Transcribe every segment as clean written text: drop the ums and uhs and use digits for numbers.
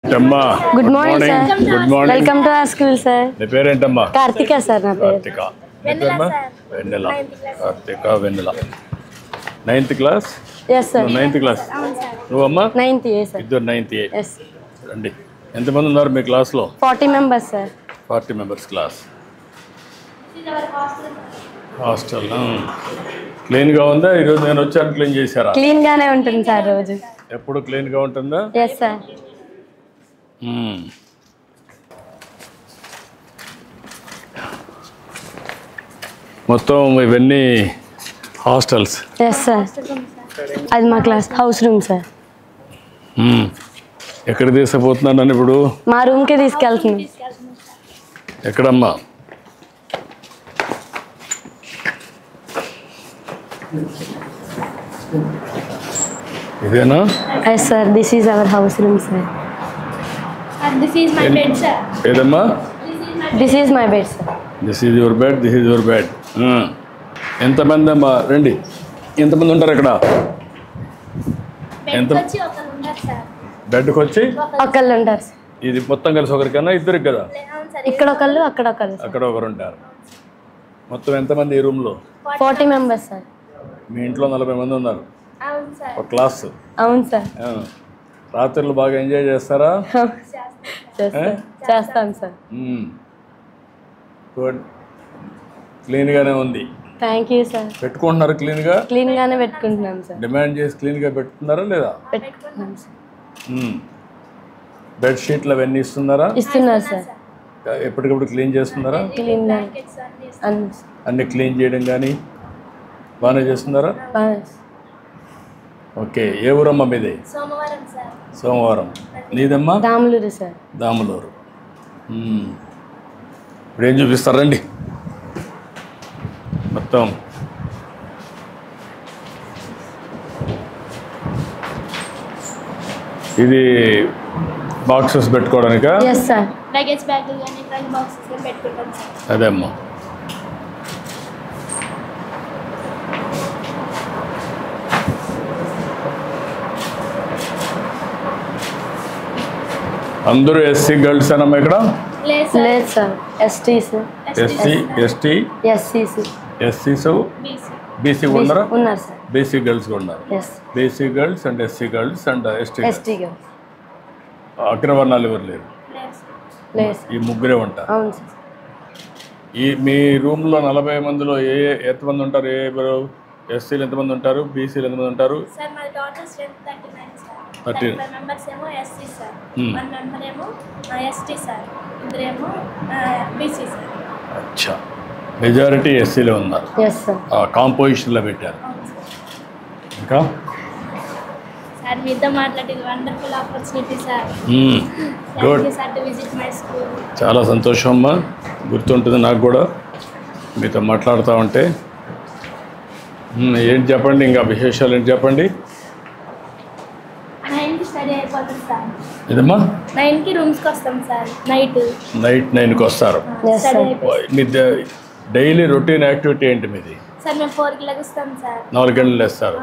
Good morning, sir. Good morning. Welcome to our school, sir. నీ పేరేంటమ్మా? Karthika, sir. Na పేరు. కార్తిక. నీ పేరమ్మా? Vennela. Karthika Vennela. 9th class? Yes, sir. 9th class. నువ్వమ్మా? 9th A, sir. ఇద్దరు 9th A. Yes. రండి. ఎంతమంది ఉన్నారు మీ క్లాస్లో? 40 members, sir. 40 members class. Hostel క్లీన్గా ఉందా? ఈరోజు నేను వచ్చాను, క్లీన్ చేశారా? Clean గానే ఉంటుంది సార్ రోజు. ఎప్పుడు క్లీన్గా ఉంటుందా? Yes, sir. మొత్తం ఇవన్నీ హాస్టల్స్. Yes, sir. అది మా క్లాస్ హౌస్ రూమ్, సార్. ఎక్కడ తీసుకుపోతున్నాను ఇప్పుడు? మా రూమ్కి తీసుకెళ్తున్నాం. ఎక్కడమ్మా? ఇదేనా? Yes, sir. This is our house room, sir. This is my bed, sir. ఏదమ్మా? This is my bed, sir. This is your bed, this is your bed. ఎంతమంది అమ్మా? రండి. ఎంతమంది ఉంటారు ఇక్కడ? Bed ఎంత? వచ్చి ఒకరు ఉన్నారు, sir. బెడ్కి వచ్చి ఒకళ్ళు ఉంటారు, sir. ఇది మొత్తం కలిసి ఒకరికన్నా ఇద్దరికి కదా? అవును, sir. ఇక్కడ ఒకళ్ళు అక్కడ ఒకళ్ళు, sir. అక్కడ ఒకరు ఉంటారు. మొత్తం ఎంతమంది ఈ రూమ్లో? 40 members, sir. మీ ఇంట్లో 40 మంది ఉన్నారు. అవును, sir. ఒక క్లాస్. అవును, సార్. రాత్రులు బాగా ఎంజాయ్ చేస్తారా? చేస్తాం, సార్. గుడ్. క్లీన్గానే ఉంది. Thank you, sir. పెట్టుకుంటున్నారు క్లీన్గా? క్లీన్ గానే పెట్టుకుంటున్నాం, సార్. డిమాండ్ చేసి క్లీన్గా పెట్టుకున్నారా లేదా? పెట్టుకుంటున్నాం, సార్. బెడ్షీట్లు అవన్నీ ఇస్తున్నారా? ఇస్తున్నారు, సార్. ఎప్పటికప్పుడు క్లీన్ చేస్తున్నారా? క్లీన్ గా అన్ని క్లీన్ చేయడం కానీ బాగానే చేస్తున్నారా? ఓకే. ఏ ఊరమ్మా మీది? సోమవారం, sir. సోమవారం. నీదమ్మా? దాములూరు, సార్. దాములూరు. ఇప్పుడు ఏం చూపిస్తారండి మొత్తం? ఇది బాక్సెస్ పెట్టుకోవడానికా? Yes, sir. లగేజ్ బ్యాగ్ కానీ ట్రంక్ బాక్సెస్ కానీ పెట్టుకుంటాం, sir. అదే అమ్మా. అందరూ ఎస్సీ గర్ల్స్ అనమ్మా ఇక్కడ? లేదు, sir. లేదు, సార్. ఎస్టీస్, ST ఎస్సీస్, ఎస్సీస్, BC. బీసీ ఉన్నారా? ఉన్నారు, సార్. బీసీ గర్ల్స్ ఉన్నారు. Yes. BC girls and SC girls and ST. ST గా అగ్రవర్ణాలు ఎవరు లేరు? లేదు, sir. లేదు, సార్. ఈ ముగ్గురే ఉంటారు. అవును, సార్. ఈ మీ రూమ్లో 40 మందిలో ఎంతమంది ఉంటారు? ఎస్సీలు ఎంతమంది ఉంటారు? బీసీలు ఎంతమంది ఉంటారు? Sir, my total strength 39, sir. 13. 35 members ఏమో SC, sir. 1 member ఏమో ST, sir. ఇద్దరేమో BC, sir. అచ్చా. మెజారిటీ ఎస్సీలే ఉన్నారు. Yes, sir. కాంపోజిషన్లో పెట్టారు. అవును, sir. ఇంకా Sir, మీతో మాట్లాడేది wonderful opportunity, sir. Good. Thank you, sir, to visit my school. చాలా సంతోషం అమ్మా. గుర్తుంటుంది నాకు కూడా మీతో మాట్లాడుతూ ఉంటే. ఏంటి చెప్పండి, ఇంకా విశేషాలు ఏంటి చెప్పండి? 9కి స్టడీ అయిపోతుంది, సార్. ఇదమ్మా? 9కి రూమ్స్కి వస్తాం, సార్. నైట్ 9కి వస్తారు. Yes, study sir. అయిపోతుంది. మీ డైలీ రొటీన్ యాక్టివిటీ ఏంటి మీది? సార్, మేము 4కి లెగుస్తాం, సార్. 4 గంటలు వేస్తారు.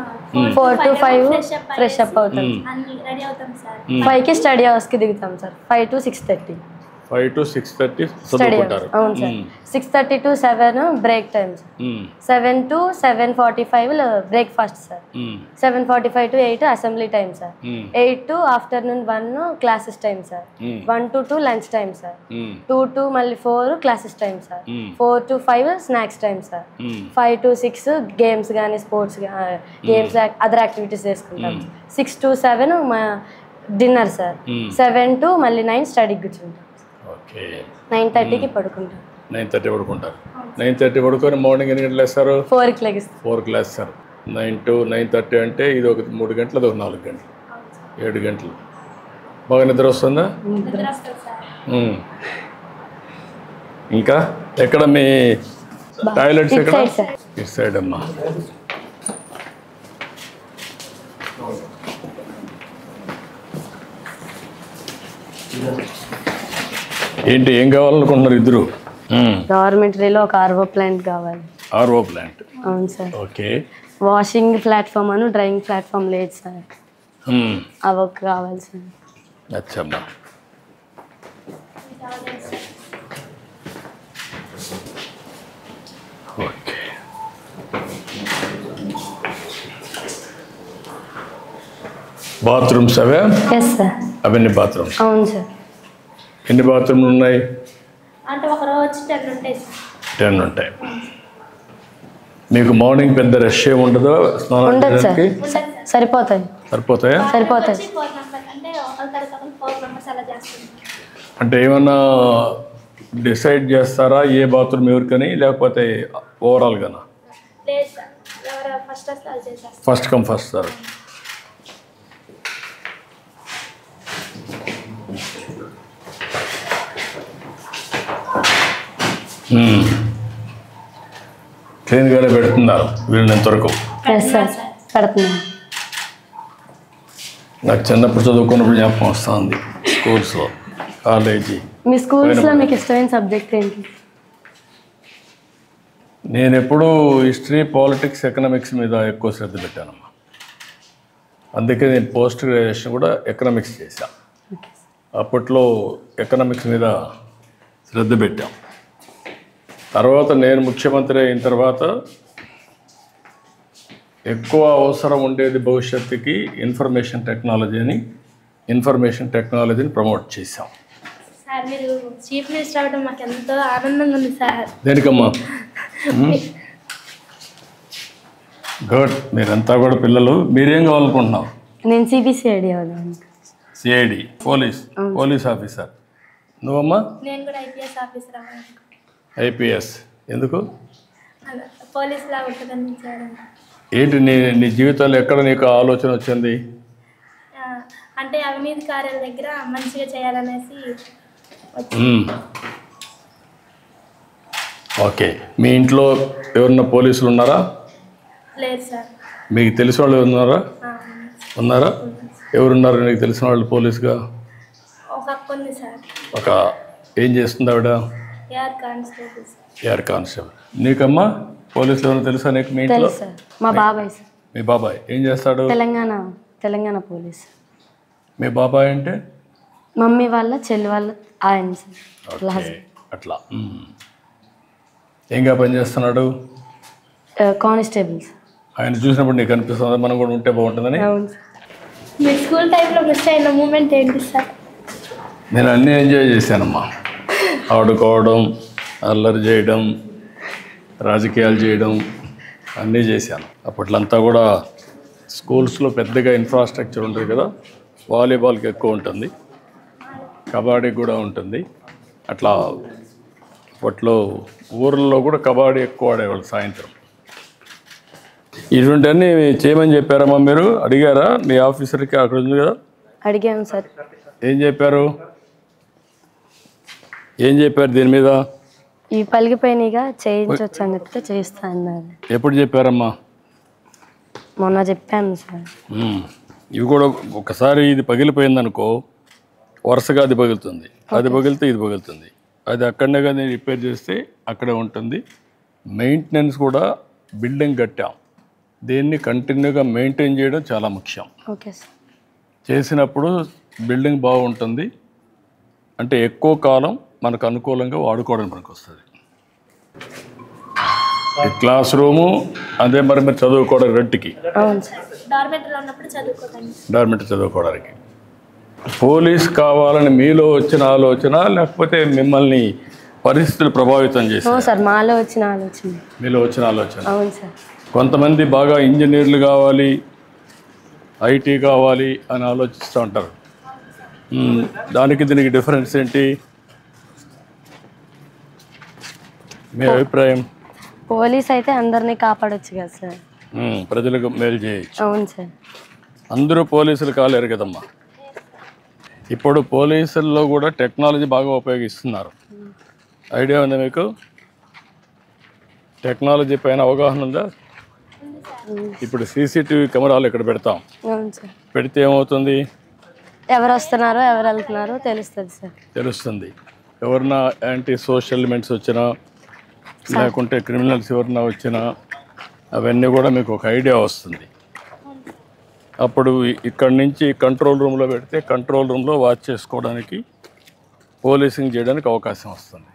4 to 5 ఫ్రెష్ అప్ అవుతాం. అన్ని రెడీ అవుతాం, సార్. 5కి స్టడీ అవర్స్కి దిగుతాం, సార్. 5 to 6:30 5 to 6:30 స్టడీ చదువుకుంటారు. అవును, sir. 6:30 to 7 break time, sir. 7 to 7:45 breakfast, sir. 7:45 to 8 assembly time, sir. 8 to afternoon 1 classes time, sir. 1 to 2 lunch time, sir. 2 to మళ్ళీ 4 classes time, sir. 4 to 5 snacks time, sir. 5 to 6 games కానీ sports games other activities చేసుకుంటాం. 6 to 7 మా dinner, sir. 7 to మళ్ళీ 9 స్టడీకి కూర్చుంటాం. Okay. 9:30కి పడుకుంటాం. 9:30 పడుకుంటారు. 9:30 పడుకొని morning ఎన్ని గంటలు వేస్తారు? 4కి లెగిస్తాం. 4కి వేస్తారు. 9 to 9:30 అంటే ఇది ఒక 3 గంటలు, అది ఒక 4 గంటలు, 7 గంటలు. బాగా నిద్ర వస్తుందా? నిద్ర వస్తుంది, సార్. ఇంకా ఎక్కడ మీ టాయిలెట్స్ ఎక్కడ? ఇటు సైడ్, సార్. ఇటు సైడ్ అమ్మా. ఏంటి, ఏం కావాలనుకుంటున్నారు ఇద్దరు? గవర్నమెంటరీలో ఒక ఆర్ఓ ప్లాంట్ కావాలి. RO plant? అవును, సార్. ఓకే. వాషింగ్ ప్లాట్ఫామ్ అను డ్రైయింగ్ ప్లాట్ఫామ్ లేదు, సార్. అవి కావాలి, సార్. అచ్చమ్మా. బాత్రూమ్స్ అవే? Yes sir. అవన్నీ బాత్రూమ్స్? అవును సార్. ఎన్ని బాత్రూమ్లు ఉన్నాయి? అంటే ఒక రోజు వచ్చి 10 ఉంటాయి సార్. 10 ఉంటాయి. మీకు మార్నింగ్ పెద్ద రష్ ఏమి ఉండదు స్నానం ఉండదు సార్. చేయడానికి? సరిపోతాయి. సరిపోతాయా? సరిపోతాయి. 4 మెంబర్స్ అంటే ఒకరి తర్వాత 4 మెంబర్స్ అలా చేస్తుంది. అంటే ఏమన్నా డిసైడ్ చేస్తారా ఏ బాత్రూమ్ ఎవరికని, లేకపోతే ఓవరాల్గానా? లేదు సార్, ఎవరు ఫస్ట్ వస్తే అది చేసేస్తారు. First come first sir. క్లీన్గానే పెడుతున్నారు వీళ్ళంతవరకు? ఎస్ సార్, పెడుతున్నాను. నాకు చిన్నప్పుడు చదువుకున్నప్పుడు జ్ఞాపకం వస్తుంది, స్కూల్స్లో, కాలేజీ. మీ స్కూల్స్లో మీకు ఇష్టమైన సబ్జెక్ట్ ఏంటి? నేను ఎప్పుడూ హిస్టరీ, పాలిటిక్స్, ఎకనామిక్స్ మీద ఎక్కువ శ్రద్ధ పెట్టానమ్మా. అందుకే నేను పోస్ట్ గ్రాడ్యుయేషన్ కూడా ఎకనామిక్స్ చేశాను. అప్పట్లో ఎకనామిక్స్ మీద శ్రద్ధ పెట్టాం. తర్వాత నేను ముఖ్యమంత్రి అయిన తర్వాత ఎక్కువ అవసరం ఉండేది భవిష్యత్తుకి ఇన్ఫర్మేషన్ టెక్నాలజీని ప్రమోట్ చేశాం. సార్ మీరు చీఫ్ మినిస్టర్ అవ్వడం మాకు ఎంతో ఆనందంగా ఉంది సార్. దేనికమ్మా? గుడ్. మీరంతా కూడా పిల్లలు. మీరేం కావాలనుకుంటున్నావు? నేను సిబిసిఐడి అవుతాను. CID, police officer. నువ్వమ్మా? నేను కూడా ఐపీఎస్ ఆఫీసర్ అవ్వాలి. ఐపీఎస్ ఎందుకు? పోలీస్ లాగా ఉంటుందని సార్. ఏంటి నీ జీవితంలో ఎక్కడ నీకు ఆలోచన వచ్చింది? అంటే అవినీతి కార్యాల దగ్గర మంచిగా చేయాలనేసి. ఓకే. మీ ఇంట్లో ఎవరన్నా పోలీసులు ఉన్నారా? లేదు సార్. మీకు తెలిసిన వాళ్ళు ఉన్నారా? ఎవరున్నారు నీకు తెలిసిన వాళ్ళు పోలీసుగా? ఒక అక్క ఉంది సార్. ఒక ఏం చేస్తుంది ఆవిడ? AR constable sir. AR constable. నీకమ్మా పోలీసులు ఎవరైనా తెలుసా నీకు? మీ ఇంట్లో? తెలుసు సార్, మా బాబాయ్ సార్. మీ బాబాయ్ ఏం చేస్తాడు? తెలంగాణ పోలీస్. మీ బాబాయ్ అంటే? మమ్మీ వాళ్ళ చెల్లి వాళ్ళ ఆయన సార్. ఓకే, అట్లా. ఏంగా పని చేస్తున్నాడు? Constable sir. ఆయన చూసినప్పుడు నీకు అనిపిస్తుంది మనం కూడా ఉంటే బాగుంటుందని? అవును సార్. మీ స్కూల్ టైంలో మిస్ అయిన మూమెంట్ ఏంటి సార్? నేను అన్నీ ఎంజాయ్ చేశానమ్మా. ఆడుకోవడం, అల్లరి చేయడం, రాజకీయాలు చేయడం అన్నీ చేశాను. అప్పట్లంతా కూడా స్కూల్స్లో పెద్దగా ఇన్ఫ్రాస్ట్రక్చర్ ఉంటుంది కదా, వాలీబాల్కి ఎక్కువ ఉంటుంది, కబడ్డీ కూడా ఉంటుంది. అట్లా అప్పట్లో ఊర్లలో కూడా కబడ్డీ ఎక్కువ ఆడేవాళ్ళు సాయంత్రం. ఇటువంటివన్నీ చేయమని చెప్పారమ్మా మీరు? అడిగారా మీ ఆఫీసర్కి? అక్కడ ఉంది కదా. అడిగాను సార్. ఏం చెప్పారు దీని మీద? ఇవి పలిగిపోయినాయిగా చేయించవచ్చు అని చెప్తే చేయిస్తా అన్నారు. ఎప్పుడు చెప్పారమ్మా? మొన్న చెప్పాను సార్. ఇవి కూడా ఒకసారి ఇది పగిలిపోయిందనుకో, వరుసగా అది పగులుతుంది, అది పగిలితే ఇది పగులుతుంది. అది అక్కడనే కానీ రిపేర్ చేస్తే అక్కడే ఉంటుంది. మెయింటెనెన్స్ కూడా, బిల్డింగ్ కట్టాం, దీన్ని కంటిన్యూగా మెయింటైన్ చేయడం చాలా ముఖ్యం. Okay sir. చేసినప్పుడు బిల్డింగ్ బాగుంటుంది, అంటే ఎక్కువ కాలం మనకు అనుకూలంగా వాడుకోవడానికి మనకు వస్తుంది. క్లాస్ రూము అదే మరి మీరు చదువుకోవడానికి రెంట్కి, డార్మెంటరీ చదువుకోవడానికి. పోలీస్ కావాలని మీలో వచ్చిన ఆలోచన, లేకపోతే మిమ్మల్ని పరిస్థితులు ప్రభావితం చేశాయి? సార్ మాలో వచ్చిన ఆలోచన. మీలో వచ్చిన ఆలోచన. అవును సార్. కొంతమంది బాగా ఇంజనీర్లు కావాలి, ఐటీ కావాలి అని ఆలోచిస్తూ ఉంటారు. దానికి దీనికి డిఫరెన్స్ ఏంటి మీ అభిప్రాయం? పోలీస్ అయితే అందరినీ కాపాడొచ్చు కదా సార్, ప్రజలకు మేలు చేయొచ్చు. అవును సార్. అందరూ పోలీసులు కాలేరు కదమ్మా. ఇప్పుడు పోలీసుల్లో కూడా టెక్నాలజీ బాగా ఉపయోగిస్తున్నారు. ఐడియా ఉందా మీకు? టెక్నాలజీ పైన అవగాహన ఉందా? ఇప్పుడు సీసీటీవీ కెమెరాలు ఇక్కడ పెడతాం, పెడితే ఏమవుతుంది? ఎవరు వస్తున్నారో ఎవరు వెళ్తున్నారో తెలుస్తుంది సార్. తెలుస్తుంది. ఎవరన్నా యాంటీ సోషల్ ఎలిమెంట్స్ వచ్చినా, లేకుంటే క్రిమినల్స్ ఎవరన్నా వచ్చినా, అవన్నీ కూడా మీకు ఒక ఐడియా వస్తుంది. అప్పుడు ఇక్కడి నుంచి కంట్రోల్ రూమ్లో పెడితే కంట్రోల్ రూమ్లో వాచ్ చేసుకోవడానికి, పోలీసింగ్ చేయడానికి అవకాశం వస్తుంది.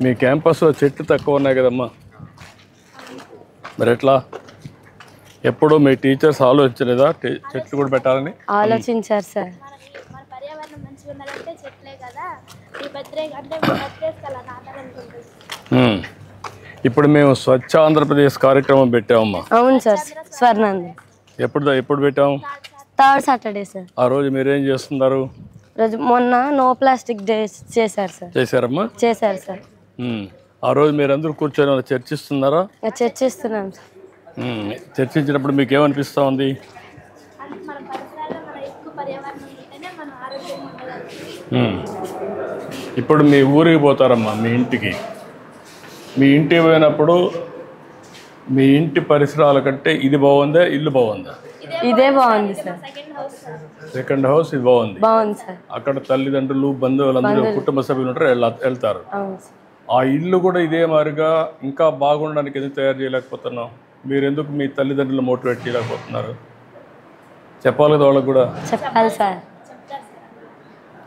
మీ క్యాంపస్లో చెట్లు తక్కువ ఉన్నాయి కదమ్మా, మరి ఎట్లా? ఎప్పుడు మీ టీచర్స్ ఆలోచించలేదా చెట్లు కూడా పెట్టాలని? ఆలోచించారు సార్. మన పర్యావరణం మంచిగా ఉండాలంటే చెట్లే కదా, ఈ బర్త్డే అంటే బర్త్డే అలా నాటాలనుకుంటున్నాం. ఇప్పుడు మేము స్వచ్ఛ ఆంధ్రప్రదేశ్ కార్యక్రమం పెట్టామమ్మా. అవును సార్. స్వర్ణాంధ్ర ఎప్పుడు పెట్టాము? 3rd Saturday sir. ఆ రోజు మీరేం చేస్తున్నారు? రోజు మొన్న నో ప్లాస్టిక్ డే చేశారు సార్. చేశారమ్మా? చేశారు సార్. ఆ రోజు మీరందరూ కూర్చొని చర్చిస్తున్నారా? చర్చిస్తున్నాం సార్. చర్చించినప్పుడు మీకు ఏమనిపిస్తూ ఉంది? మన పరిసరాల్లో మన ఎక్కువ పర్యావరణం ఉంటేనే మనం ఆరోగ్యంగా ఉండగలుగుతాం. ఇప్పుడు మీ ఊరికి పోతారమ్మా, మీ ఇంటికి. మీ ఇంటికి పోయినప్పుడు మీ ఇంటి పరిసరాల కంటే ఇది బాగుందా, ఇల్లు బాగుందా? ఇదే బాగుంది సార్. సెకండ్ హౌస్ ఇది బాగుంది. బాగుంది సార్. అక్కడ తల్లిదండ్రులు, బంధువులందరూ, కుటుంబ సభ్యులు ఉంటారు, వెళ్తారు. అవును సార్. ఆ ఇల్లు కూడా ఇదే మాదిరిగా ఇంకా బాగుండడానికి ఎందుకు తయారు చేయలేకపోతున్నాం? మీరు ఎందుకు మీ తల్లిదండ్రులు మోటివేట్ చేయలేకపోతున్నారు? చెప్పాలి కదా వాళ్ళకు కూడా. చెప్పాలి సార్.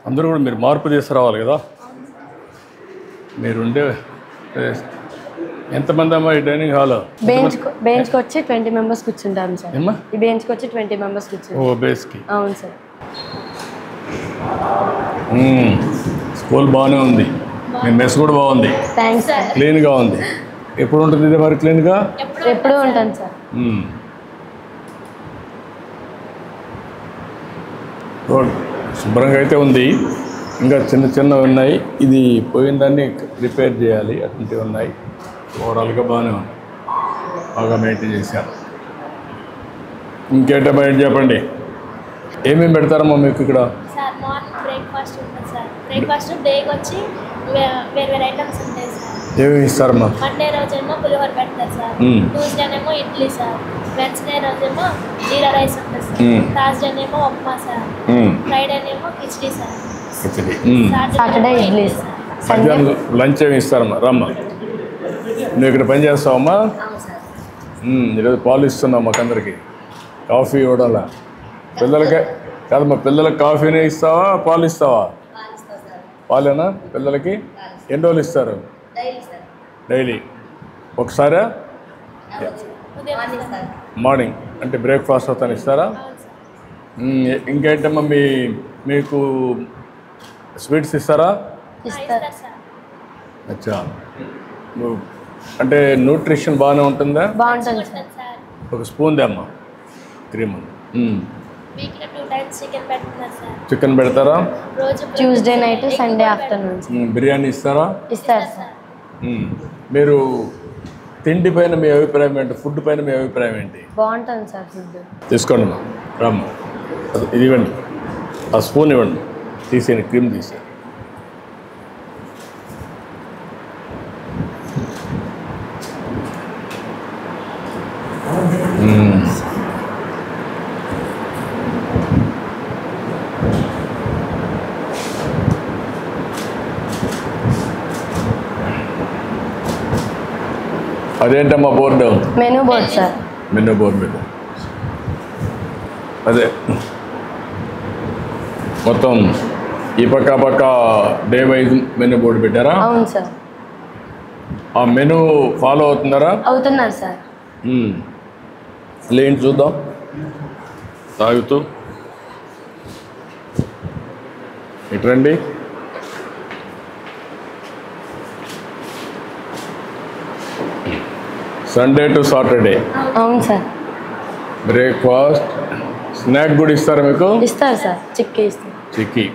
అందరూ కూడా మీరు మార్పు తీసుకురావాలి కదా. మీరుండే ఎంతమంది అమ్మా ఈ డైనింగ్ హాల్? బెంచ్కి వచ్చి 20 మెంబర్స్ కూర్చుంటాం సార్. ఈ బెంచ్కి వచ్చి 20 మెంబర్స్ కూర్చుంటాం. ఓ బేస్కి. అవును సార్. స్కూల్ బాగానే ఉంది. మీ మెస్ కూడా బాగుంది. Thanks sir. క్లీన్గా ఉంది. ఎప్పుడు ఉంటుంది ఇది మరి క్లీన్గా? ఎప్పుడూ ఉంటాను సార్. శుభ్రంగా అయితే ఉంది. ఇంకా చిన్నవి ఉన్నాయి. ఇది పోయిన దాన్ని రిపేర్ చేయాలి. అటువంటివి ఉన్నాయి. ఓవరాల్గా బాగానే ఉంది. బాగా మెయింటైన్ చేశారు. ఇంకేంటమ్మా ఏంటి చెప్పండి. ఏమేమి పెడతారమ్మా మీకు ఇక్కడ? సార్ మార్నింగ్ బ్రేక్ఫాస్ట్ ఉంటుంది సార్. బ్రేక్ఫాస్ట్ డేకి వచ్చి వేరే ఐటమ్స్ ఉంటాయి సార్. ఏమేమి ఇస్తారమ్మా? మండే రోజేమో పులిహోర పెడతారు సార్. ట్యూస్డేనేమో ఇడ్లీ సార్. వెన్స్డే రోజేమో జీరా రైస్ ఉంటుంది సార్. థర్స్డేనేమో ఉప్మా సార్. ఫ్రైడేనేమో khichdi sir. Saturday idli sir. మధ్యాహ్నం లంచ్ ఏమి ఇస్తారమ్మా? రమ్మా, నువ్వు ఇక్కడ పని చేస్తావమ్మా? ఈరోజు పాలు ఇస్తున్నావు మాకందరికి. కాఫీ ఇవ్వడంలా పిల్లలకే కాదమ్మా. పిల్లలకి కాఫీనే ఇస్తావా, పాలు ఇస్తావా? పాలేనా పిల్లలకి? ఎన్ని రోజులు ఇస్తారు? డైలీ ఒకసారా? మార్నింగ్ అంటే బ్రేక్ఫాస్ట్ అవుతాను ఇస్తారా? ఇంకేంటమ్మా మీకు స్వీట్స్ ఇస్తారా? ఇస్తారు. అచ్చా. అంటే న్యూట్రిషన్ బాగానే ఉంటుందా? బాగుంటుంది సార్. ఒక స్పూన్ దమ్మా క్రీమ్. వీక్లీ 2 టైమ్స్ చికెన్ పెడుతున్నారు సార్. చికెన్ పెడతారా? Tuesday night, Sunday afternoon. Biryani ఇస్తారా? ఇస్తారు సార్. మీరు తిండి పైన మీ అభిప్రాయం ఏంటి? ఫుడ్ పైన మీ అభిప్రాయం ఏంటి? బాగుంటుంది సార్ ఫుడ్. తీసుకోండి మా రామ్మ. ఇది ఇవ్వండి, ఆ స్పూన్ ఇవ్వండి. తీసేయండి, క్రీమ్ తీసేయండి. అదేంటమ్మా board? Menu board sir. Menu board మీద అదే మొత్తం ఈ పక్క డే వైజ్ మెనూ బోర్డు పెట్టారా? అవును సార్. ఆ మెనూ ఫాలో అవుతున్నారా? అవుతున్నారు సార్. లేండి చూద్దాం. తాగుతూ ఇట్రండి. Sunday to Saturday. అవును సార్. బ్రేక్ఫాస్ట్, స్నాక్ కూడా ఇస్తారా మీకు? ఇస్తారు సార్. చిక్కీ ఇస్తారు. చిక్కీ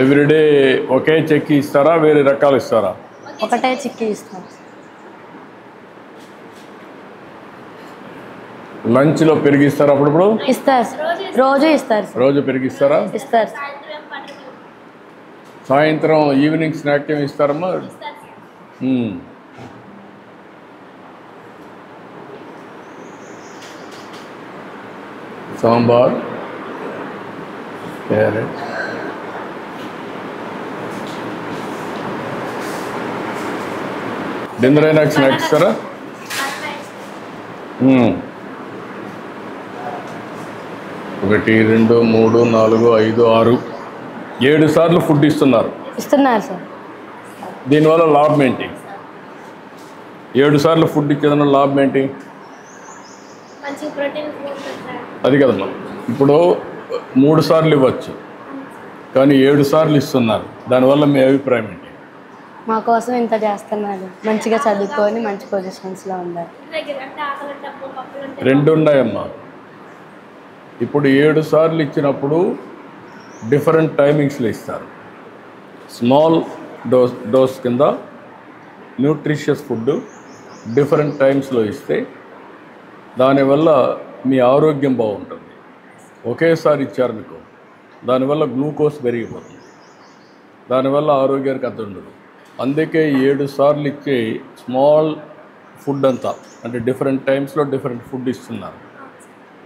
ఎవ్రీడే ఒకే చిక్కీ ఇస్తారా, వేరే రకాలు ఇస్తారా? ఒకటే చిక్కీ ఇస్తారు. లంచ్లో పెరిగిస్తారా? అప్పుడప్పుడు ఇస్తారు సార్. రోజు ఇస్తారు సార్. రోజు పెరిగిస్తారా? ఇస్తారు. సాయంత్రం ఈవినింగ్ స్నాక్ ఏమి ఇస్తారమ్మా? సాంబార్, క్యారెట్, డిన్నర్ అయినా స్నాక్స్ ఇస్తారా? 1 2 3 4 5 6 7 సార్లు ఫుడ్ ఇస్తున్నారు సార్. దీనివల్ల లాభం ఏంటి? 7 సార్లు ఫుడ్ ఇచ్చేదన్న లాభం ఏంటి? మంచిగా ప్రోటీన్ ఉంటుంది సార్. అది కదమ్మా, ఇప్పుడు 3 సార్లు ఇవ్వచ్చు కానీ 7 సార్లు ఇస్తున్నారు. దానివల్ల మీ అభిప్రాయం ఏంటి? మా కోసం ఇంత చేస్తున్నారు, మంచిగా చదువుకొని మంచి పొజిషన్స్లో ఉండాలి. దగ్గర అంటే ఆకలి డబ్బు పప్పులు ఉంటాయి. 2 ఉన్నాయమ్మా. ఇప్పుడు 7 సార్లు ఇచ్చినప్పుడు డిఫరెంట్ టైమింగ్స్లో ఇస్తారు. స్మాల్ డోస్ కింద న్యూట్రిషియస్ ఫుడ్ డిఫరెంట్ టైమ్స్లో ఇస్తే దానివల్ల మీ ఆరోగ్యం బాగుంటుంది. ఒకేసారి ఇచ్చారు మీకు, దానివల్ల గ్లూకోజ్ పెరిగిపోతుంది, దానివల్ల ఆరోగ్యానికి అర్థం ఉండదు. అందుకే 7 సార్లు ఇచ్చే స్మాల్ ఫుడ్ అంతా అంటే డిఫరెంట్ టైమ్స్లో డిఫరెంట్ ఫుడ్ ఇస్తున్నారు.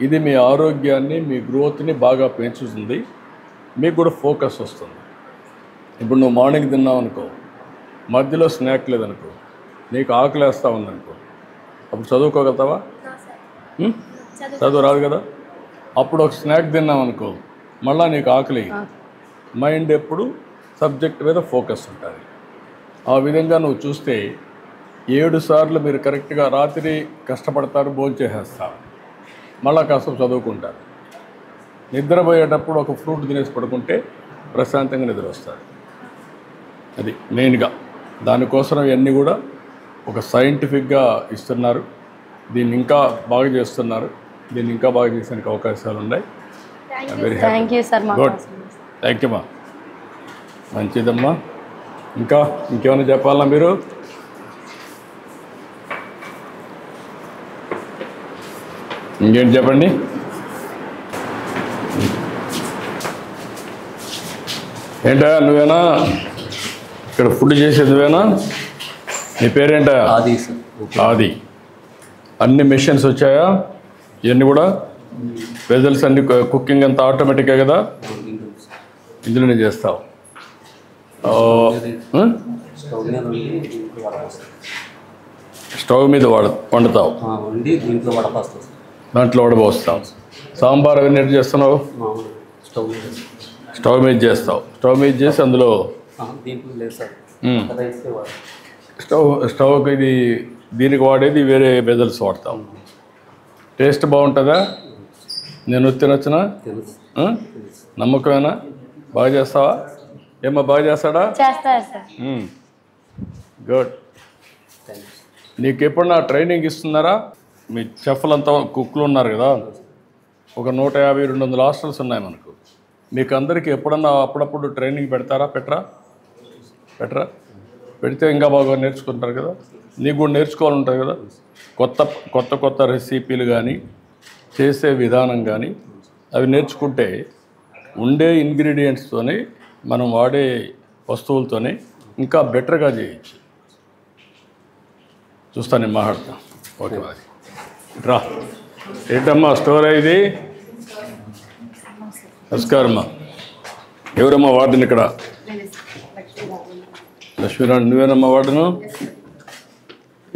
ఇది మీ ఆరోగ్యాన్ని, మీ గ్రోత్ని బాగా పెంచుతుంది, మీకు కూడా ఫోకస్ వస్తుంది. ఇప్పుడు నువ్వు మార్నింగ్ తిన్నావు అనుకో, మధ్యలో స్నాక్ లేదనుకో, నీకు ఆకలి వేస్తూ ఉందనుకో, అప్పుడు చదువుకోగలుగుతావా? చదువు రాదు కదా. అప్పుడు ఒక స్నాక్ తిన్నావు అనుకో, మళ్ళీ నీకు ఆకలి, మైండ్ ఎప్పుడు సబ్జెక్ట్ మీద ఫోకస్ ఉంటుంది. ఆ విధంగా నువ్వు చూస్తే 7 సార్లు మీరు కరెక్ట్గా రాత్రి కష్టపడతారు, భోజనం చేసేస్తారు, మళ్ళీ కాస్త చదువుకుంటారు. నిద్రపోయేటప్పుడు ఒక ఫ్రూట్ తినేసి పడుకుంటే ప్రశాంతంగా నిద్ర వస్తుంది. అది మెయిన్గా. దానికోసం ఇవన్నీ కూడా ఒక సైంటిఫిక్గా ఇస్తున్నారు. దీన్ని ఇంకా బాగా చేస్తున్నారు. దీన్ని ఇంకా బాగా చేసేందుకు అవకాశాలు ఉన్నాయి. Very thank you sir. Good, thank you అమ్మా. మంచిదమ్మా. ఇంకేమైనా చెప్పాలా మీరు? ఇంకేంటి చెప్పండి. ఏంటా నువ్వేనా ఇక్కడ ఫుడ్ చేసేది? నువ్వేనా? నీ పేరేంటా? ఆది సార్. ఆది. అన్ని మెషిన్స్ వచ్చాయా? ఇవన్నీ కూడా వెజల్స్ అన్ని, కుకింగ్ అంతా ఆటోమేటిక్గా కదా, ఇందులోనే చేస్తావు. స్టవ్ మీద వండుతావు, దాంట్లో వడపోస్తావు. సాంబార్ అవన్నీ ఎట్లా చేస్తున్నావు? స్టవ్ మీద చేస్తావు. స్టవ్ మీద చేసి అందులో స్టవ్కి ఇది దీనికి వాడేది వేరే వెజల్స్ వాడతాం. టేస్ట్ బాగుంటుందా? నేను తినొచ్చునా? నమ్మకమేనా? బాగా చేస్తావా? ఏమో బాగా చేస్తాడా? చేస్తారు సార్. గుడ్. నీకు ఎప్పుడన్నా ట్రైనింగ్ ఇస్తున్నారా? మీ చెఫ్లంతా కుక్లు ఉన్నారు కదా, ఒక 150-200 హాస్టల్స్ ఉన్నాయి మనకు. మీకు అందరికీ ఎప్పుడన్నా అప్పుడప్పుడు ట్రైనింగ్ పెడతారా? పెట్టరా? పెడితే ఇంకా బాగా నేర్చుకుంటారు కదా. నీకు కూడా నేర్చుకోవాలి ఉంటుంది కదా. కొత్త రెసిపీలు కానీ చేసే విధానం కానీ అవి నేర్చుకుంటే ఉండే ఇంగ్రీడియంట్స్తోనే, మనం వాడే వస్తువులతోనే ఇంకా బెటర్గా చేయొచ్చు. చూస్తాను, నేను మాట్లాడతాను. ఓకే మరి రా. ఏంటమ్మా స్టోర్ ఇది? నమస్కారమ్మా. ఎవరమ్మా వార్డుని ఇక్కడ? లక్ష్మీనారాయణ. నువ్వేనమ్మా వార్డును?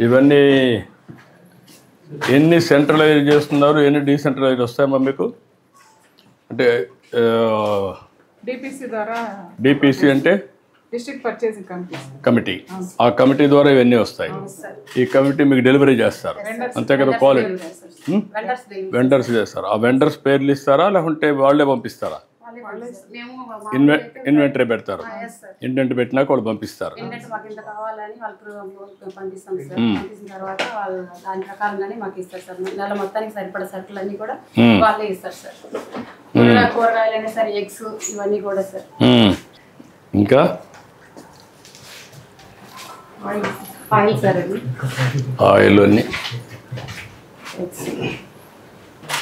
ఇవన్నీ ఎన్ని సెంట్రలైజ్ చేస్తున్నారు, ఎన్ని డీసెంట్రలైజ్ వస్తాయమ్మా మీకు? అంటే డిపిసి ద్వారా. డిపిసి అంటే డిస్ట్రిక్ట్ పర్చేసింగ్ కమిటీ. ఆ కమిటీ ద్వారా ఇవన్నీ వస్తాయి. ఈ కమిటీ మీకు డెలివరీ చేస్తారు అంతే కదా? క్వాలిటీ వెండర్స్ చేస్తారు. ఆ వెండర్స్ పేర్లు ఇస్తారా లేకుంటే వాళ్ళే పంపిస్తారా? ఇన్వెంటరీ పెడతారు. ఇంటెంట్ పెట్టినాక వాళ్ళు పంపిస్తారు. ఇంకా ఆయిల్ అన్ని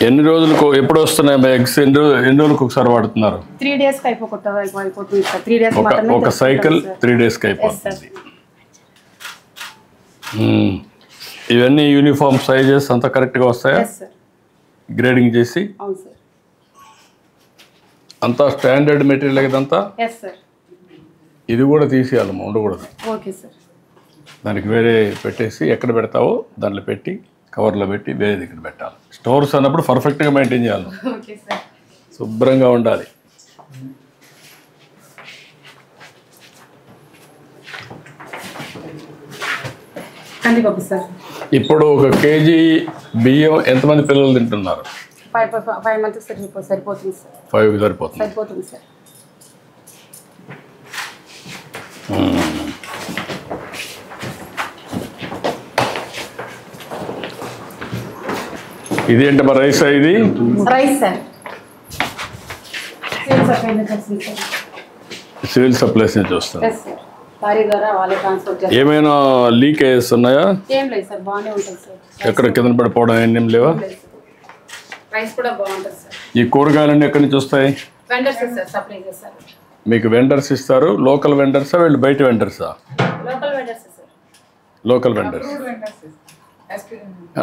ఎన్ని రోజులకు ఎప్పుడు వస్తున్నాయి ఎగ్స్? ఎన్ని రోజులకు ఒకసారి వాడుతున్నారు? 3 days అయిపోతుంది. 3 days ఒక సైకిల్ 3 daysకి అయిపోతుంది. ఇవన్నీ యూనిఫామ్ సైజెస్ అంతా కరెక్ట్గా వస్తాయా? గ్రేడింగ్ చేసి అంతా స్టాండర్డ్ మెటీరియల్ ఇదంతా? ఇది కూడా తీసేయాలమ్మా, ఉండకూడదు. దానికి వేరే పెట్టేసి ఎక్కడ పెడతావో దాంట్లో పెట్టి కవర్లో పెట్టి వేరే దగ్గర పెట్టాలి. స్టోర్స్ అన్నప్పుడు పర్ఫెక్ట్గా మెయింటైన్ చేయాలి, శుభ్రంగా ఉండాలి. కందిపప్పు సార్. ఇప్పుడు 1 కేజీ బియ్యం ఎంతమంది పిల్లలు తింటున్నారు? 5 మంత్స్ సరిపోతుంది సార్. 5 సరిపోతుంది. సరిపోతుంది సార్. ఇది ఏంటమ్మా రైస్? ఇది రైస్ సార్. సివిల్ సప్లైస్ నుంచి వస్తుంది. లారీ ద్వారా వాళ్ళే ట్రాన్స్పోర్ట్ చేస్తారు. ఏమైనా లీకేజెస్ ఉన్నాయా? ఏం లేదు సార్, బాగానే ఉంటుంది సార్. ఎక్కడ కింద పడిపోవడం ఏం లేవా? రైస్ కూడా బాగుంటుంది సార్. ఈ కూరగాయలన్నీ ఎక్కడి నుంచి వస్తాయి? వెండర్స్ సార్ సప్లై చేస్తారు. మీకు వెండర్స్ ఇస్తారు. లోకల్ వెండర్సా వీళ్ళు బయట వెండర్సా? Local vendors sir. Local vendors.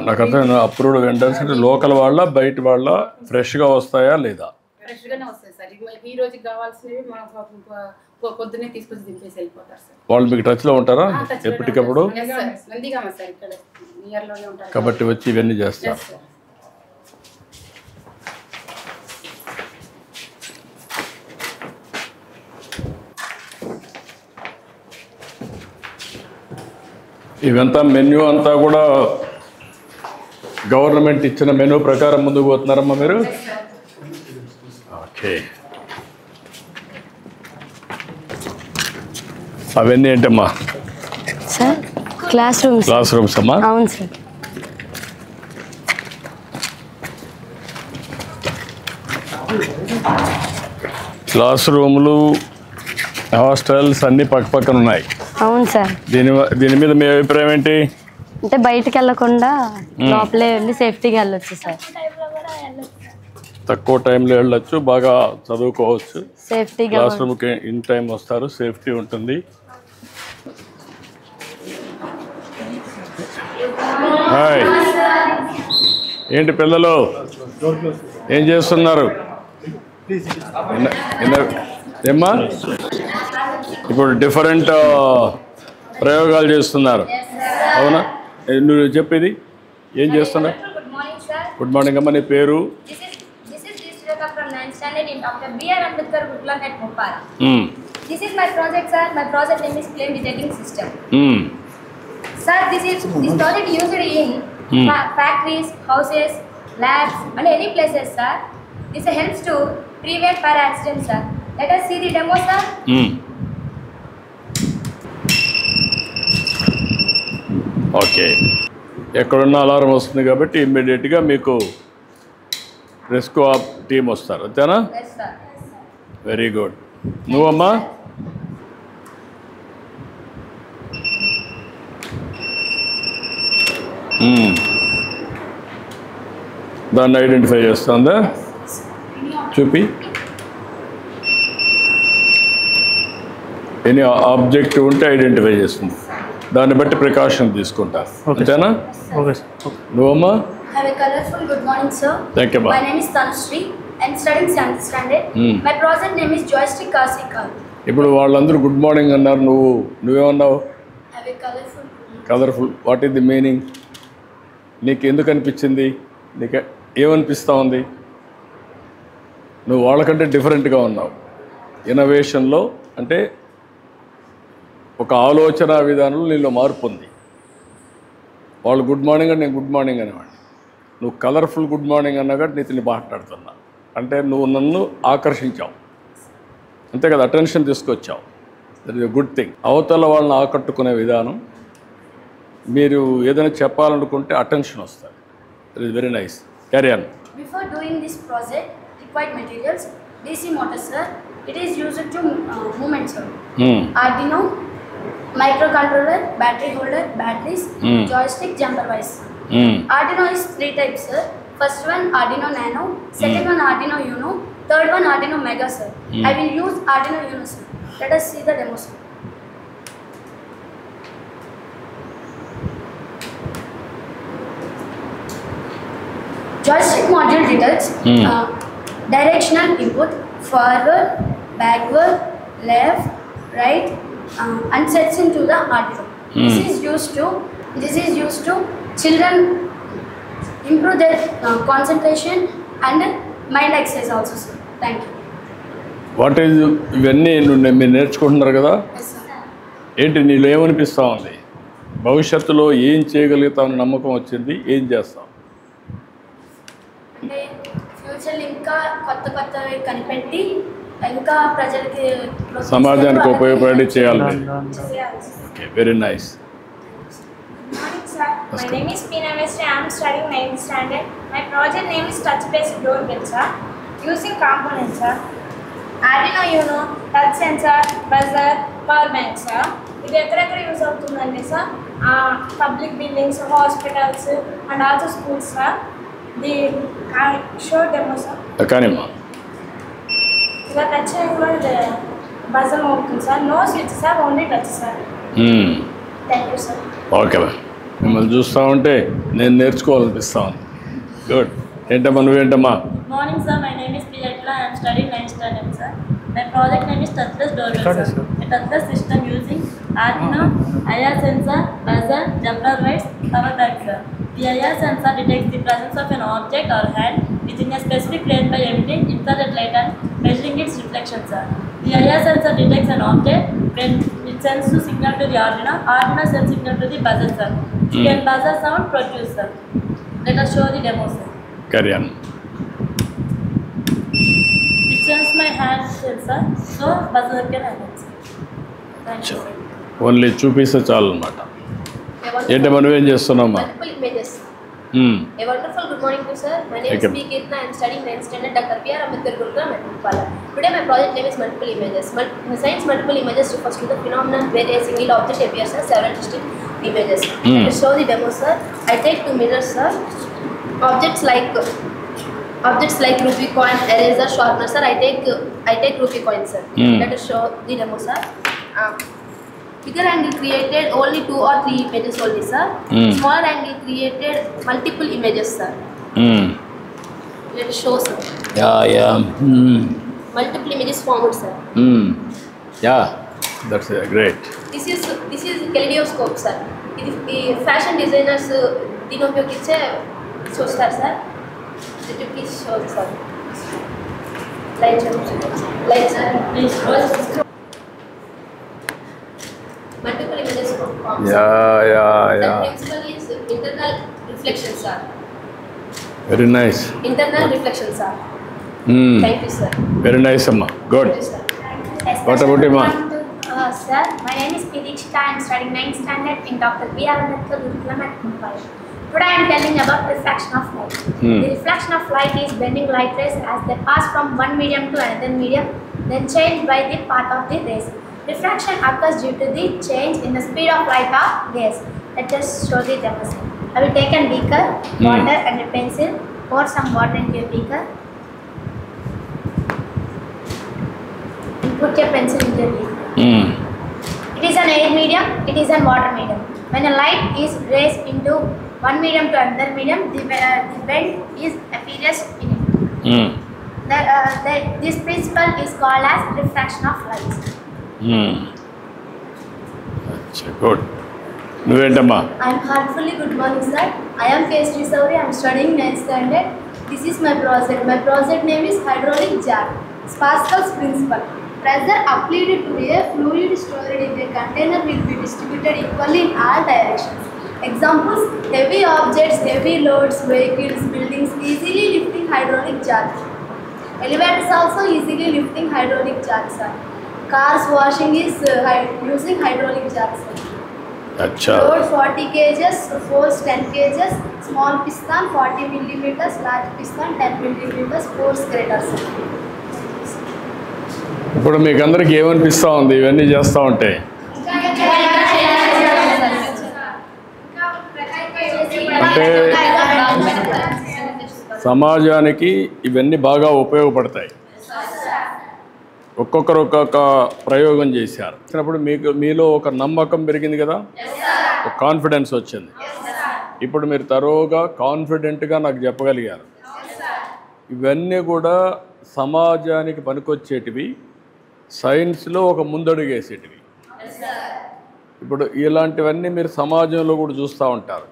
నాకు అర్థం. అప్రూవ్డ్ వెండర్స్ అంటే లోకల్ వాళ్ళ బయట వాళ్ళ? ఫ్రెష్గా వస్తాయా లేదా? ఫ్రెష్గానే వస్తాయి సార్. ఈ రోజుకి కావాల్సినవి మనం పొద్దున్నే తీసుకొచ్చి దింపేసి వెళ్ళిపోతారు సార్. వాళ్ళు మీకు టచ్లో ఉంటారా ఎప్పటికప్పుడు? నందిగామ సార్, ఇక్కడ నియర్లోనే ఉంటారు కాబట్టి వచ్చి ఇవన్నీ చేస్తారు. ఇవంతా మెన్యూ అంతా కూడా గవర్నమెంట్ ఇచ్చిన మెనూ ప్రకారం ముందుకు పోతున్నారమ్మా మీరు? ఓకే. అవన్నీ ఏంటమ్మా? సార్ క్లాస్ రూమ్స్ అమ్మా? అవును సార్. క్లాస్ రూములు, హాస్టల్స్ అన్నీ పక్కన ఉన్నాయి. అవును సార్. దీని మీద మీ అభిప్రాయం ఏంటి? అంటే బయటకు వెళ్ళకుండా లోపలే వెళ్ళి సేఫ్టీగా వెళ్ళొచ్చు సార్. తక్కువ టైంలో వెళ్ళొచ్చు, బాగా చదువుకోవచ్చు. సేఫ్టీగా క్లాస్ రూమ్కి ఇన్ టైం వస్తారు, సేఫ్టీ ఉంటుంది. హాయ్, ఏంటి పిల్లలు ఏం చేస్తున్నారు? ఏమ్మా ఇప్పుడు డిఫరెంట్ ప్రయోగాలు చేస్తున్నారు, అవునా? నువ్వు చెప్పేది ఏం చేస్తున్నావు? గుడ్ మార్నింగ్ అమ్మా. నీ పేరు? From 9th standard in Dr. B.R. Ambedkar Woodland at Bhopal. This is my project, sir. My project name is Flame Detecting System. Sir, this project used in factories, houses, labs, and any places, sir. This helps to prevent fire accidents, sir. Let us see the demo, sir. Okay. ఎక్కడున్న alarm వస్తుంది కాబట్టి ఇమ్మీడియట్గా మీకు rescue team వస్తారు, అంతేనా? Yes, sir. Very good. నువ్వమ్మా? దాన్ని identify చేస్తుందా? చూపి. ఎనీ ఆబ్జెక్ట్ ఉంటే ఐడెంటిఫై చేస్తుంది, దాన్ని బట్టి ప్రికాషన్ తీసుకుంటారు, అంతేనా? నువ్వమ్మా? Have a colorful good morning, sir. Thank you, ma'am. My name is Tanushree. I'm studying 7th standard. My project name is Joystick Kasi Car. ఇప్పుడు వాళ్ళందరూ గుడ్ మార్నింగ్ అన్నారు, నువ్వేమన్నావు? Have a colorful. Colourful. What is the meaning? నీకు ఎందుకు అనిపించింది? నీకు ఏమనిపిస్తూ ఉంది? నువ్వు వాళ్ళకంటే డిఫరెంట్గా ఉన్నావు. ఇన్నోవేషన్లో అంటే ఒక ఆలోచన విధానంలో నీలో మార్పు ఉంది. వాళ్ళు గుడ్ మార్నింగ్ అని నేను గుడ్ మార్నింగ్ అనేవాడిని. నువ్వు కలర్ఫుల్ గుడ్ మార్నింగ్ అన్నా కానీ నీతో మాట్లాడుతున్నా అంటే నువ్వు నన్ను ఆకర్షించావు, అంతే కదా? అటెన్షన్ తీసుకొచ్చావు. That is a good thing. అవతల వాళ్ళని ఆకట్టుకునే విధానం. మీరు ఏదైనా చెప్పాలనుకుంటే అటెన్షన్ వస్తుంది. That is very nice. Carry on. Before doing this project, required materials: DC motor, sir. It is used to movement, sir. Arduino, microcontroller, battery holder, batteries, joystick, jumper wise. Arduino is 3 types, sir. First one Arduino Nano, second one Arduino Uno, third one Arduino Mega, sir. I will use Arduino Uno, sir. Let us see the demo, sir. Joystick module detects directional input, forward, backward, left, right, and sets into the Arduino. This is used to children improve their concentration and mind exercise also, sir. Thank you. What is ఇవన్నీ మీరు నేర్చుకుంటున్నారు కదా? Yes, sir. ఏంటి నీలో ఏమనిపిస్తూ ఉంది? భవిష్యత్తులో ఏం చేయగలుగుతామని నమ్మకం వచ్చింది, ఏం చేస్తాం? అంటే ఫ్యూచర్లో ఇంకా కొత్త కొత్తవి కనిపెట్టి ఇంకా ప్రజలకి సమాజానికి ఉపయోగపడి చేయాలి. Okay, very nice. Morning, sir. My name is Pina Westray. I am studying 9th standard. My project name is touch-based doorbell, sir. Using components, sir. Arduino Uno, touch sensor, buzzer, power bank, sir. ఇది ఎక్కడెక్కడ use అవుతుందండి sir? Public buildings, hospitals and also schools, sir. The show demo, sir. కానీమ్మా, ఇలా touch చేయకుండా buzzer అవుతుంది sir. No switch sir, only touch sir. Thank you sir. Okay బా, మిమ్మల్ని చూస్తూ ఉంటే నేను నేర్చుకోవాలనిపిస్తాను. గుడ్. ఏంటమ్మా, నువ్వేంటమ్మా? Morning, sir. My name is Piyatla. I am studying 9th standard, sir. My project name is touchless doorbell, sir. A touchless system using Arduino, IR sensor, buzzer, jumper lights, power bank, sir. The IR sensor detects the presence of an object or hand within a specific place by emitting infrared light and measuring its reflection, sir. The IR sensor detects an object when it sends the signal to the Arduino. Arduino sends signal to the buzzer, sir. When buzzer sound produces, sir. Let us show the demo, sir. Carry on. It sends my hand sensor, so buzzer can happen, sir. Thank you, sir. Only చూపిస్తే చాలు అనమాట. ఏంటమ్మా, నువ్వేం చేస్తున్నామ్మా? Multiple images. A wonderful good morning to sir. My name is P. Kirtna. I am studying 9th standard Dr. B. R. Ambedkar Gurukulam, Medinipalli. Today my project name is multiple images. In science, multiple images refers to the phenomenon where a single object appears as several distinct images. To show the demo, sir, I take two mirrors, sir. Objects like rupee coin, eraser, sharpener, sir. I take rupee coin, sir. Let us show the demo, sir. Bigger angle created only 2 or 3 images only, sir. Smaller angle created multiple images, sir. Let us show, sir. Yeah. Multiple images formed, sir. Yeah, that's great. This is kaleidoscope, sir. ఇది fashion designers దీని ఉపయోగించే చూస్తారు sir. Please show sir. Light sir please. Multiple images formed. Yeah. The principle is internal reflection, sir. Very nice. Internal reflection, sir. Thank you, sir. Very nice, amma. Good. Thank you, sir. What about you, ma? Sir, my name is Pidikshita. I am studying 9th standard in Dr. B. R. Ambedkar Gurukulam, Medinipalli. Today I am telling about refraction of light. The reflection of light is bending light rays as they pass from one medium to another medium, then change by the path of the rays. Refraction occurs due to the change in the speed of light or rays. Let us show the demonstration. I will take a beaker, water and a pencil, pour some water into a beaker, and put a pencil into a beaker. It is an air medium, it is an water medium. When a light is raised into one medium to another medium, the bend is appears in it. This principle is called as refraction of light. Good. నువ్వేంటమ్మా? I am heartfully good morning, sir. I am K. Sri Sauri. I am studying 9th standard. This is my project. My project name is hydraulic jar. Pascal's principle. Pressure applied to a fluid stored in a container will be distributed equally in all directions. Examples: heavy objects, heavy loads, vehicles, buildings easily lifting hydraulic jar. Elevators also easily lifting hydraulic jars, sir. Cars washing is using hydraulic jars, sir. Acha. Load 40 kgs, force 10 kgs, small piston 40 millimeters, large piston 10 millimeters, force greater, sir. ఇప్పుడు మీకు అందరికి ఏమనిపిస్తూ ఉంది ఇవన్నీ చేస్తూ ఉంటే? అంటే సమాజానికి ఇవన్నీ బాగా ఉపయోగపడతాయి. ఒక్కొక్కరు ఒక్కొక్క ప్రయోగం చేశారు. వచ్చినప్పుడు మీలో ఒక నమ్మకం పెరిగింది కదా, ఒక కాన్ఫిడెన్స్ వచ్చింది. ఇప్పుడు మీరు తరోగా కాన్ఫిడెంట్గా నాకు చెప్పగలిగారు. ఇవన్నీ కూడా సమాజానికి పనికొచ్చేటివి, సైన్స్లో ఒక ముందడుగేసేటివి. ఇప్పుడు ఇలాంటివన్నీ మీరు సమాజంలో కూడా చూస్తూ ఉంటారు.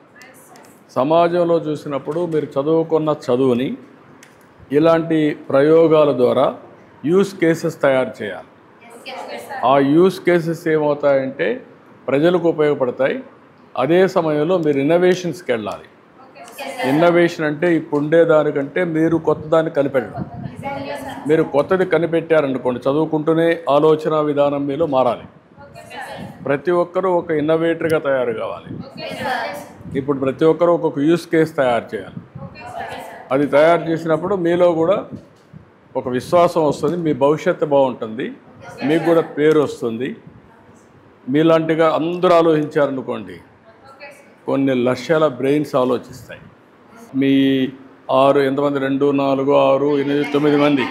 సమాజంలో చూసినప్పుడు మీరు చదువుకున్న చదువుని ఇలాంటి ప్రయోగాల ద్వారా యూస్ కేసెస్ తయారు చేయాలి. ఆ యూస్ కేసెస్ ఏమవుతాయంటే ప్రజలకు ఉపయోగపడతాయి, అదే సమయంలో మీరు ఇన్నోవేషన్స్కి వెళ్ళాలి. ఇన్నోవేషన్ అంటే ఇప్పుడు ఉండేదానికంటే మీరు కొత్త దాన్ని కనిపెట్టడం. మీరు కొత్తది కనిపెట్టారనుకోండి, చదువుకుంటూనే ఆలోచన విధానం మీలో మారాలి. ప్రతి ఒక్కరూ ఒక ఇన్నోవేటర్గా తయారు కావాలి. ఇప్పుడు ప్రతి ఒక్కరూ ఒక్కొక్క యూస్ కేస్ తయారు చేయాలి. అది తయారు చేసినప్పుడు మీలో కూడా ఒక విశ్వాసం వస్తుంది, మీ భవిష్యత్తు బాగుంటుంది, మీకు కూడా పేరు వస్తుంది. మీలాంటిగా అందరూ ఆలోచించారనుకోండి, కొన్ని లక్షల బ్రెయిన్స్ ఆలోచిస్తాయి. మీ 6 ఎంతమంది 2, 4, 6, 8,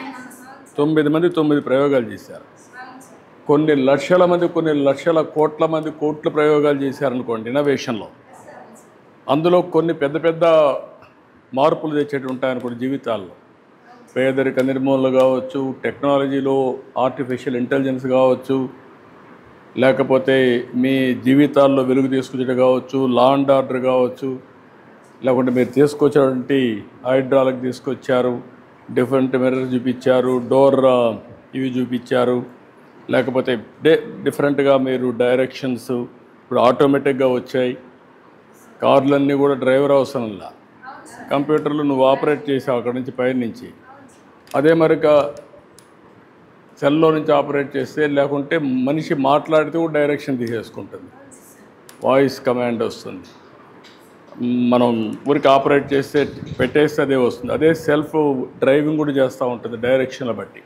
9 మంది 9 ప్రయోగాలు చేశారు. కొన్ని లక్షల మంది, కొన్ని లక్షల కోట్ల మంది కోట్ల ప్రయోగాలు చేశారనుకోండి ఇన్నోవేషన్లో. అందులో కొన్ని పెద్ద పెద్ద మార్పులు తెచ్చేటి ఉంటాయనుకోండి జీవితాల్లో. పేదరిక నిర్మూలన కావచ్చు, టెక్నాలజీలో ఆర్టిఫిషియల్ ఇంటెలిజెన్స్ కావచ్చు, లేకపోతే మీ జీవితాల్లో వెలుగు తీసుకొచ్చేది కావచ్చు, లా అండ్ ఆర్డర్ కావచ్చు, లేకుంటే మీరు తీసుకొచ్చేటువంటి హైడ్రాలిక్ తీసుకొచ్చారు, డిఫరెంట్ మిర్రర్ చూపించారు, డోర్ ఇవి చూపించారు, లేకపోతే డిఫరెంట్గా మీరు డైరెక్షన్స్ ఇప్పుడు ఆటోమేటిక్గా వచ్చాయి. కార్లన్నీ కూడా డ్రైవర్ అవసరంలా, కంప్యూటర్లు నువ్వు ఆపరేట్ చేసావు అక్కడి నుంచి పైనుంచి. అదే మరిక సెల్లో నుంచి ఆపరేట్ చేస్తే, లేకుంటే మనిషి మాట్లాడితే కూడా డైరెక్షన్ తీసేసుకుంటుంది, వాయిస్ కమాండ్ వస్తుంది. మనం ఊరికి ఆపరేట్ చేస్తే పెట్టేస్తే అదే వస్తుంది. అదే సెల్ఫ్ డ్రైవింగ్ కూడా చేస్తూ ఉంటుంది డైరెక్షన్ల బట్టి.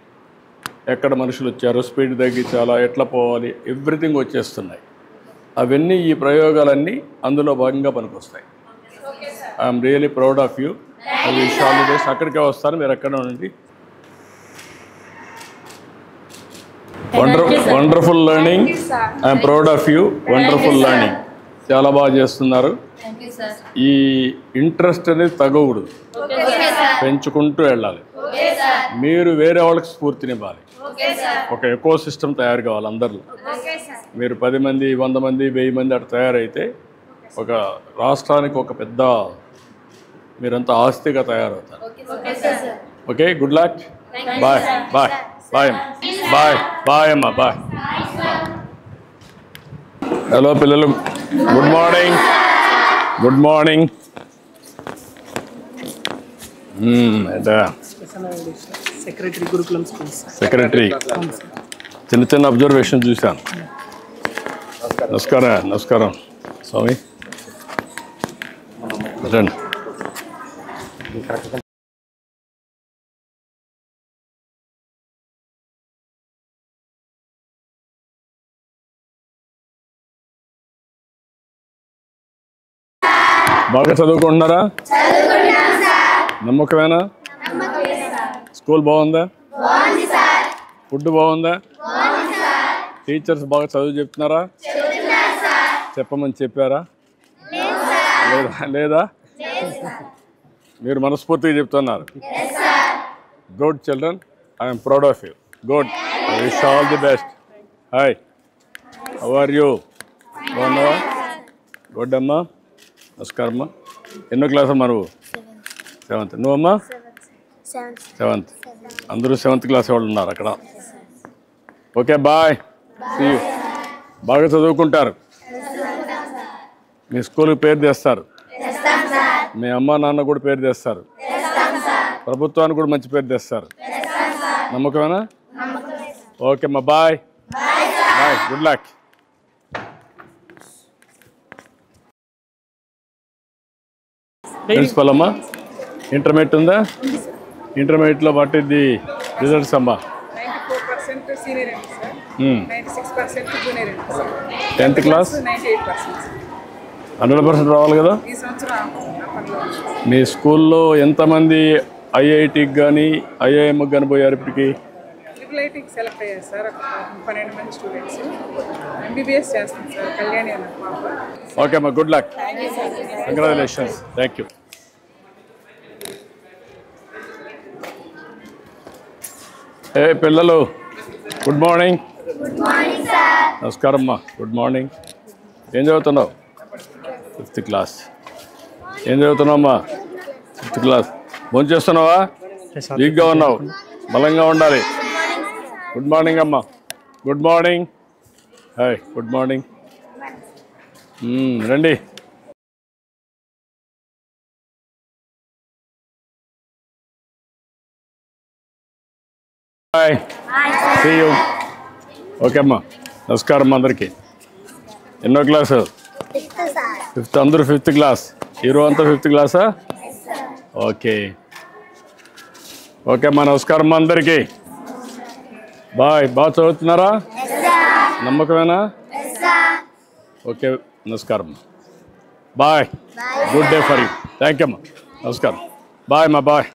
ఎక్కడ మనుషులు వచ్చారో, స్పీడ్ తగ్గించాలా, ఎట్లా పోవాలి, ఎవ్రీథింగ్ వచ్చేస్తున్నాయి. అవన్నీ ఈ ప్రయోగాలన్నీ అందులో భాగంగా పనికొస్తాయి. I'm really proud of you. I wish all the best. అక్కడికే వస్తాను, మీరు ఎక్కడ ఉండండి. Wonderful learning. I'm proud of you. Wonderful learning. చాలా బాగా చేస్తున్నారు. ఈ ఇంట్రెస్ట్ అనేది తగ్గకూడదు, పెంచుకుంటూ వెళ్ళాలి. మీరు వేరే వాళ్ళకి స్ఫూర్తినివ్వాలి. ఒక ఎకో సిస్టమ్ తయారు కావాలి అందరిలో. మీరు 10 మంది, 100 మంది, 1000 మంది అట్లా తయారైతే ఒక రాష్ట్రానికి ఒక పెద్ద మీరంతా ఆస్తిగా తయారవుతారు. Okay, good luck. Bye bye bye bye bye అమ్మా బాయ్. హలో పిల్లలు, good morning. Good morning. Secretary Gurukulam schools. Secretary చిన్న చిన్న అబ్జర్వేషన్ చూశాను. నమస్కారం. నమస్కారం స్వామి. రండి. బాగా చదువుకుంటున్నారా? నమ్మకమేనా? స్కూల్ బాగుందా? ఫుడ్ బాగుందా? టీచర్స్ బాగా చదువు చెప్తున్నారా? చెప్పమని చెప్పారా? లేదా? మీరు మనస్ఫూర్తిగా చెప్తున్నారు. Good children, I'm proud of you. Good. I wish all the best. Hi, how are you? బాగున్నావా? గుడ్ అమ్మా. నమస్కారం అమ్మా. ఎన్నో క్లాస్ అమ్మా నువ్వు? 7th. నువ్వమ్మా? 7th. అందరూ 7th క్లాస్ వాళ్ళు ఉన్నారు అక్కడ. Okay, bye. See you. బాగా చదువుకుంటారు. మీ స్కూల్కి పేరు తెస్తారు. మీ అమ్మ నాన్న కూడా పేరు తెస్తారు. ప్రభుత్వానికి కూడా మంచి పేరు తెస్తారు. నమ్మకమేనా? ఓకే అమ్మా, bye bye. Good luck. Principal అమ్మా, ఇంటర్మీడియట్ ఉందా? ఇంటర్మీడియట్లో వాట్ ఇస్ ది రిజల్ట్స్ అమ్మా? 94% సీనియర్ అండి సార్, 96% జూనియర్ అండి సార్. 10th class 98%. 100% రావాలి కదా? ఈ సంవత్సరం మీ స్కూల్లో ఎంతమంది ఐఐటికి కానీ ఐఐఎంకి కానీ పోయారు ఇప్పటికి? ట్రిపుల్ సెలెక్ట్ అయ్యారు సార్. 12 మంది స్టూడెంట్స్. ఎంబీబీఎస్ చేస్తాం సార్. కళ్యాణి అన్న పాప. ఓకే అమ్మా, good luck. Congratulations. Thank you. ఏ పిల్లలు, గుడ్ మార్నింగ్. నమస్కారం అమ్మా. Good morning. ఏం చదువుతున్నావు? 5th class. ఏం చదువుతున్నావు అమ్మా? 5th class. భోజనం చేస్తున్నావా? వీక్గా ఉన్నావు, బలంగా ఉండాలి. గుడ్ మార్నింగ్ అమ్మా. Good morning. Hi, good morning. రండి. బాయ్. See you. ఓకే అమ్మా. నమస్కారం అందరికీ. ఎన్నో క్లాసు? 5th. అందరూ 5th క్లాస్. ఈరోజు అంతా 5th క్లాసా? ఓకే. ఓకే అమ్మా. నమస్కారం అందరికీ. బాయ్. బాగా చదువుతున్నారా? నమ్మకమేనా? ఓకే. నమస్కారం. Bye. Good day for you. Thank you అమ్మా. నమస్కారం. బాయ్ అమ్మా. బాయ్.